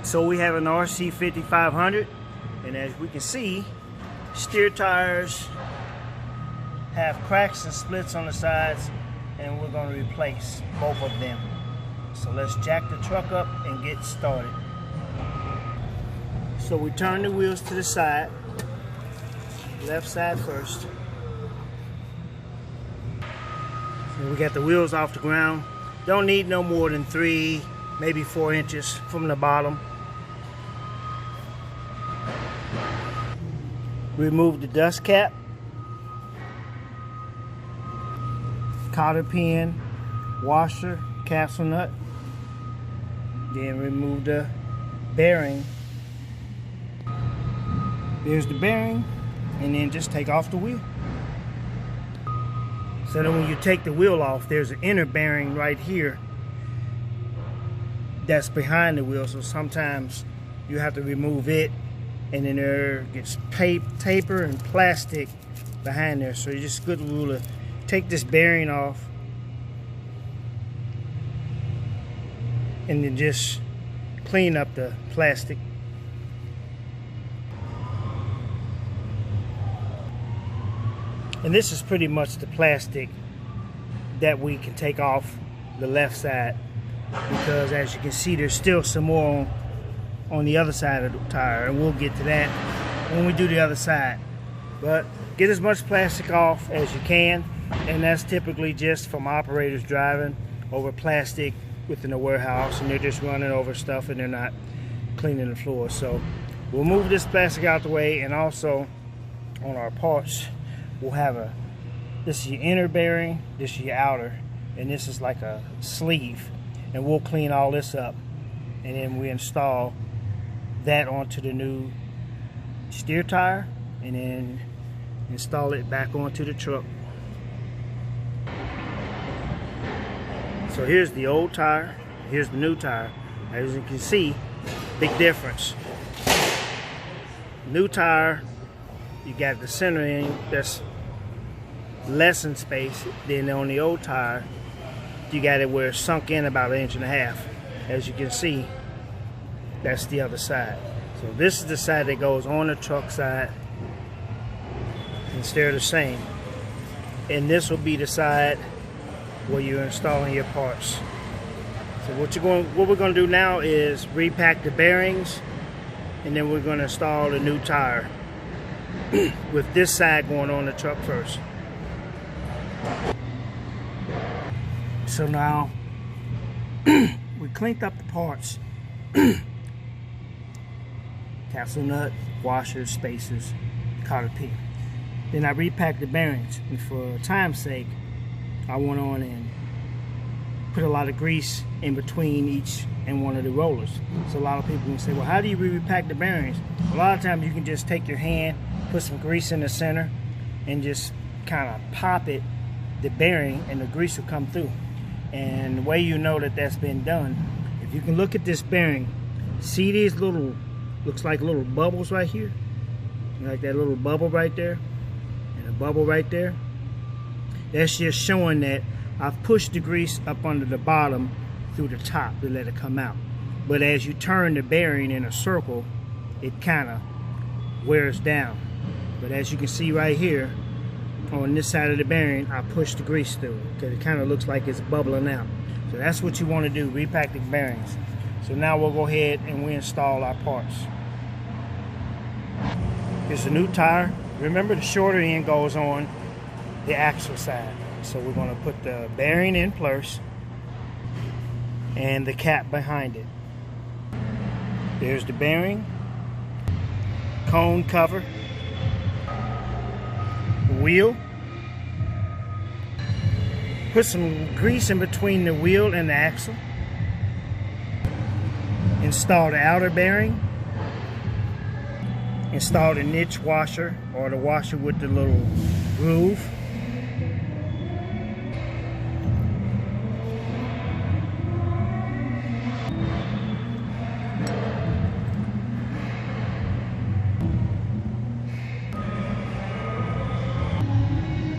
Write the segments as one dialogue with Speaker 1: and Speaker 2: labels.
Speaker 1: So we have an RC 5500, and as we can see, steer tires have cracks and splits on the sides, and we're going to replace both of them. So let's jack the truck up and get started. So we turn the wheels to the side, left side first. So we got the wheels off the ground. Don't need no more than 3, maybe 4 inches from the bottom. Remove the dust cap, cotter pin, washer, capsule nut. Then remove the bearing. There's the bearing, and then just take off the wheel. So then when you take the wheel off, there's an inner bearing right here that's behind the wheel, so sometimes you have to remove it, and then there gets taper and plastic behind there. So it's just a good rule to take this bearing off and then just clean up the plastic. And this is pretty much the plastic that we can take off the left side, because as you can see, there's still some more on the other side of the tire, and we'll get to that when we do the other side. But get as much plastic off as you can, and that's typically just from operators driving over plastic within a warehouse, and they're just running over stuff and they're not cleaning the floor. So we'll move this plastic out the way, and also on our parts we'll have this is your inner bearing, this is your outer, and this is like a sleeve, and we'll clean all this up, and then we install that onto the new steer tire, and then install it back onto the truck. So here's the old tire, here's the new tire. As you can see, big difference. New tire, you got the center end that's less in space than on the old tire. You got it where it's sunk in about 1.5 inches. As you can see, that's the other side. So this is the side that goes on the truck side, and they're the same. And this will be the side where you're installing your parts. So what we're going to do now is repack the bearings, and then we're going to install the new tire with this side going on the truck first. So now we cleaned up the parts. Capsule nut, washers, spacers, cotter pin. Then I repacked the bearings, and for time's sake, I went on and put a lot of grease in between each and one of the rollers. So a lot of people can say, well, how do you repack the bearings? A lot of times you can just take your hand, put some grease in the center, and just kind of pop it, the bearing, and the grease will come through. And the way you know that that's been done, if you can look at this bearing, see these little, looks like little bubbles right here, like that little bubble right there, and a bubble right there. That's just showing that I've pushed the grease up under the bottom through the top to let it come out. But as you turn the bearing in a circle, it kind of wears down. But as you can see right here, on this side of the bearing, I pushed the grease through because it kind of looks like it's bubbling out. So that's what you want to do, repack the bearings. So now we'll go ahead and we install our parts. Here's the new tire. Remember, the shorter end goes on the axle side. So we're going to put the bearing in first and the cap behind it. There's the bearing, cone cover, wheel. Put some grease in between the wheel and the axle. Install the outer bearing. Install the niche washer, or the washer with the little groove.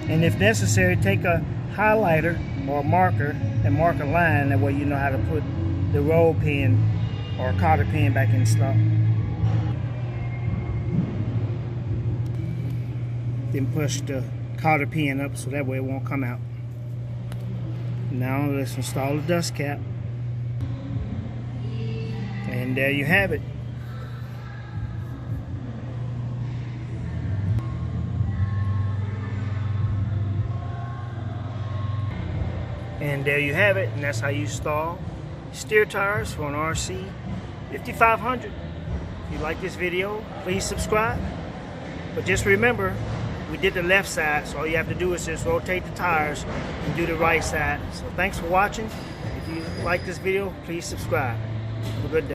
Speaker 1: And if necessary, take a highlighter or a marker and mark a line. That way you know how to put the roll pin or a cotter pin back in stock. Then push the cotter pin up so that way it won't come out. Now let's install the dust cap. And there you have it. And there you have it, and that's how you install steer tires for an RC 5500. If you like this video, please subscribe. But just remember, we did the left side, so all you have to do is just rotate the tires and do the right side. So thanks for watching. If you like this video, please subscribe. Have a good day.